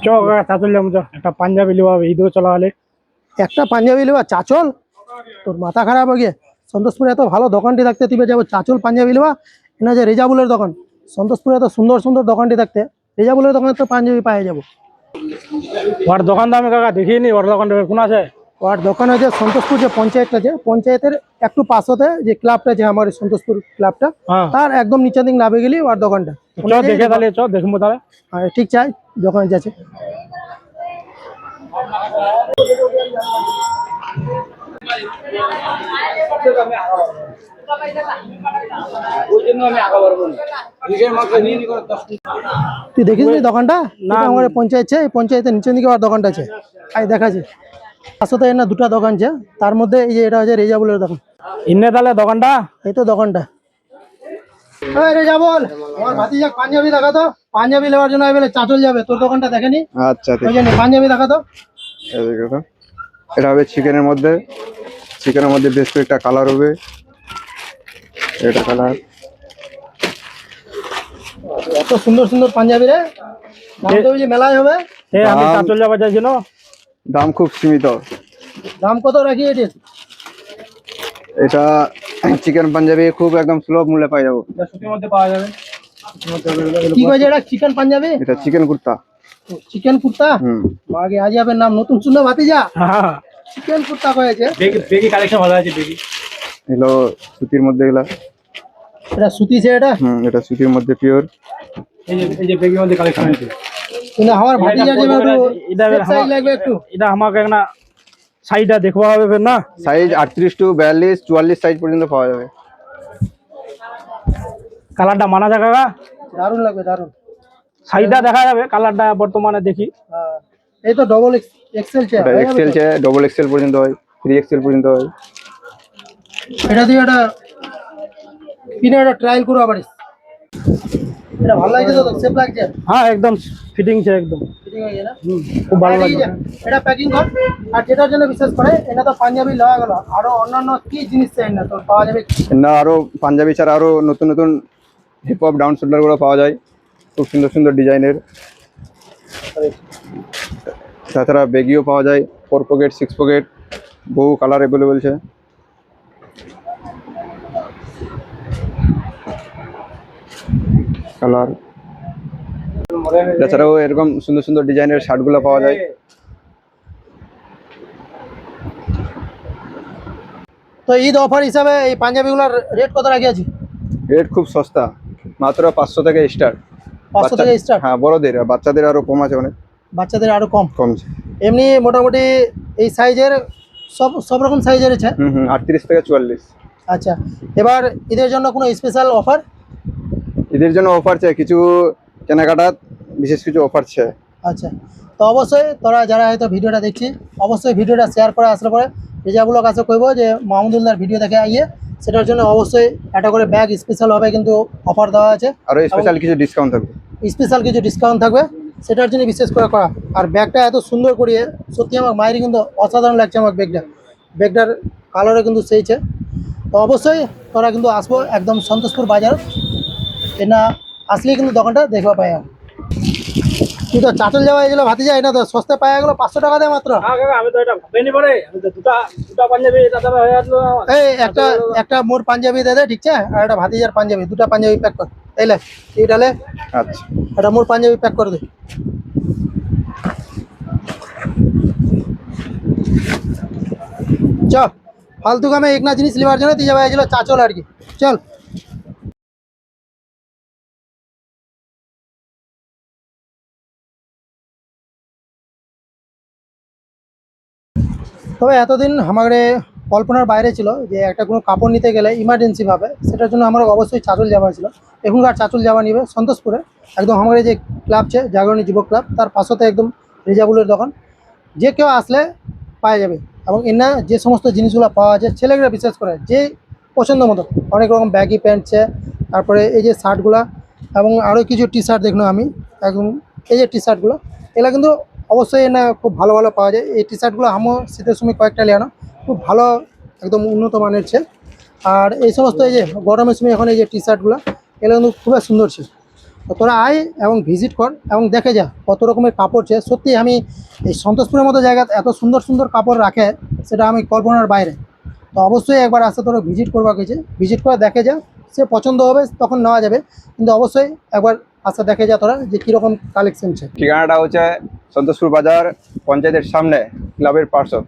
চ চাচল যাবো, একটা পাঞ্জাবি লিবা, ঈদও চলা হলে একটা পাঞ্জাবি লিবা চাচল? তোর মাথা খারাপ হয়ে গিয়ে? সন্তোষপুরে এত ভালো দোকানটি থাকতে তুই যাবো চাচল পাঞ্জাবি লিবা? না যে রেজাবুলের দোকান, সন্তোষপুরে এত সুন্দর সুন্দর দোকানটি থাকতে রেজাবুলের দোকানে তো পাঞ্জাবি পাওয়া যাবো। ওর দোকান তো আমি কাকা দেখিনি, ওর দোকানটা কোন আছে? ওর দোকান আছে সন্তোষপুর যে পঞ্চায়েতটা আছে, পঞ্চায়েতের একটু পাশতে যে ক্লাবটা আছে আমার সন্তোষপুর ক্লাবটা, তার একদম নিচের দিক নামে গেলি ওর দোকানটা। চ দেখে তাহলে, চ দেখবো তাহলে। ঠিক চাই দোকানে যাচ্ছে। তুই দেখিস নি দোকানটা? না আমার পঞ্চায়েত, পঞ্চায়েতের নিচের দিকে ওর দোকানটা আছে, দেখাচ্ছে। আসলে এর না দুটা দোকান আছে, তার মধ্যে এই যে এটা হচ্ছে রেজাবুলের দোকান। ইন্নে তাহলে দোকানটা, এই তো দোকানটা। রেজাবুল, আমার ভাতিজা পাঞ্জাবি দেখা তো, পাঞ্জাবি নেওয়ার জন্য বলে চাচল যাবে, তোর দোকানটা দেখেনি? আচ্ছা পাঞ্জাবি দেখা তো। এটা হবে চিকেনের মধ্যে, চিকেনের মধ্যে বেশ কয়েকটা কালার হবে। এটা কালার, এত সুন্দর সুন্দর পাঞ্জাবি রে, মেলায় হবে। আমি চাচল যাবার চাইছিল, দাম খুব সীমিত। দাম কত রাখি এটির? এটা চিকেন পাঞ্জাবি খুব একদম সুলভ মূল্যে পাই যাবো। সুতির মধ্যে পাওয়া যাবে। কি কইছে এটা? চিকেন পাঞ্জাবি? এটা চিকেন কুর্তা। চিকেন কুর্তা? আগে আজিবের নাম নতুন শুনলো ভাতিজা। চিকেন কুর্তা কয়েছে। বেগি কালেকশন ভালো আছে, বেগি এগুলো সুতির মধ্যে, এগুলা এটা সুতিছে এটা? এটা সুতির মধ্যে পিওর। এই যে বেগির মধ্যে কালেকশন আছে। কিন্তু আমার ভাতিজা যে এটা সাইজ লাগবে একটু, এটা আমাকে না সাইজটা দেখবা হবে না। সাইজ 38 টু 42 44 সাইজ পর্যন্ত পাওয়া যাবে। কালারটা মানা যায় কাকা? দারুণ লাগবে, দারুণ। সাইজটা দেখা যাবে, কালারটা বর্তমানে দেখি। এই তো ডবল এক্সেল চে, এটা এক্সেল চে, ডবল এক্সেল পর্যন্ত হয়, 3 এক্সেল পর্যন্ত হয়। এটা দিয়ে এটা কিনে এটা ট্রায়াল করো আবার। এটা ভালো লাগছে তো, সেফ লাগছে? হ্যাঁ একদম ফিটিং আছে, একদম ফিটিং হয়ে না? খুব ভালো লাগছে। এটা প্যাকিং কর। আর যেটার জন্য বিশেষ করে এটা তো পাঞ্জাবি লওয়া গেল, আরো অন্যান্য কি জিনিস চাই না তোর পাওয়া যাবে? না আরো পাঞ্জাবি ছাড়া আরো নতুন নতুন হিপ হপ ডাউন শোল্ডার গুলো পাওয়া যায়, খুব সুন্দর সুন্দর ডিজাইনের। তাছাড়া বেগিও পাওয়া যায়, 4 পকেট 6 পকেট, বহু কালার অ্যাভেলেবল আছে। কালার তাছাড়াও এরকম সুন্দর সুন্দর ডিজাইনের শার্টগুলো পাওয়া যায়। তো ঈদ অফার হিসাবে এই পাঞ্জাবিগুলোর রেট কত রাখিয়েছি? রেট খুব সস্তা, মাত্র 500 থেকে স্টার্ট। 500 থেকে স্টার্ট? হ্যাঁ, বড়দের, বাচ্চাদের আরো কম আছে, অনেক বাচ্চাদের আরো কম কমছে। এমনি মোটামুটি এই সাইজের সব রকম সাইজের আছে? 38 থেকে 44। আচ্ছা, এবার ঈদের জন্য কোনো স্পেশাল অফার? ঈদের জন্য অফার চাই, কিছু কেনাকাটা বিশেষ কিছু অফার চাই। আচ্ছা, তো অবশ্যই তোরা যারা হয়তো ভিডিওটা দেখছি, অবশ্যই ভিডিওটা শেয়ার করে আসলে পরে রেজাবুলের কাছে কইবো যে মাহমুদুল্লাহর ভিডিও দেখে আইয়ে, সেটার জন্য অবশ্যই একটা করে ব্যাগ স্পেশাল হবে কিন্তু অফার দেওয়া আছে, আরো স্পেশাল কিছু ডিসকাউন্ট থাকবে। স্পেশাল কিছু ডিসকাউন্ট থাকবে, সেটার জন্য বিশেষ করে করা। আর ব্যাগটা এত সুন্দর করিয়ে সত্যি আমার মায়েরই কিন্তু অসাধারণ লাগছে আমার ব্যাগটার কালারও কিন্তু সেইছে। তো অবশ্যই তোরা কিন্তু আসবো একদম সন্তোষপুর বাজার, না আসলেই কিন্তু দোকানটা দেখবা পাই। তুই তো চাচল যাওয়া গেলো ভাতিজা, এটা তো সস্তায় পাওয়া গেলো 500 টাকা দেয় মাত্র। আমি তো এটা ভাবিনি পরে, আমি তো দুটা পাঞ্জাবি এটা দাদা হয়ে আসলো। এই একটা মোর পাঞ্জাবি দে দে, ঠিক আছে? আর একটা ভাতিজার পাঞ্জাবি, দুটা পাঞ্জাবি প্যাক কর। তাইলে এইটালে আচ্ছা, এটা মোর পাঞ্জাবি প্যাক করে দে। চ ফালতু কামে এক না জিনিস লিবার জন্য তুই যাওয়া গেছিল চাচল আর কি। চল। তবে এতদিন আমাদের কল্পনার বাইরে ছিল যে একটা কোনো কাপড় নিতে গেলে ইমার্জেন্সিভাবে, সেটার জন্য আমার অবশ্যই চাচল যাওয়া ছিল। এখনকার চাচল যাওয়া নিবে সন্তোষপুরে, একদম আমাদের যে ক্লাব আছে জাগরণী যুবক ক্লাব, তার পাশতে একদম রেজাবুলের দোকান, যে কেউ আসলে পাওয়া যাবে। এবং এনা যে সমস্ত জিনিসগুলো পাওয়া যায় ছেলেগুলো বিশেষ করে যে পছন্দ মতো, অনেক রকম ব্যাগি প্যান্ট আছে, তারপরে এই যে শার্টগুলো এবং আরও কিছু টি শার্ট দেখলো আমি একদম, এই যে টি শার্টগুলো এগুলো কিন্তু অবশ্যই না খুব ভালো ভালো পাওয়া যায়। এই টি শার্টগুলো আমিও শীতের সময় কয়েকটা নিয়ে খুব ভালো, একদম উন্নত মানের ছে। আর এই সমস্ত এই যে গরমের সময় এখন এই যে টি শার্টগুলো এগুলো কিন্তু খুবই সুন্দর ছিল। তো তোরা আয় এবং ভিজিট কর এবং দেখে যা কত রকমের কাপড় আছে। সত্যি আমি এই সন্তোষপুরের মতো জায়গা এত সুন্দর সুন্দর কাপড় রাখে, সেটা আমি কল্পনার বাইরে। তো অবশ্যই একবার আসতে তোরা ভিজিট করবা গেছে, ভিজিট করে দেখে যা, সে পছন্দ হবে তখন নেওয়া যাবে, কিন্তু অবশ্যই একবার আসতে দেখে যা তোরা যে কীরকম কালেকশন আছে। ঠিকানাটা হচ্ছে সন্তোষপুর বাজার, পঞ্চায়েতের সামনে, ক্লাবের পার্শ্ব।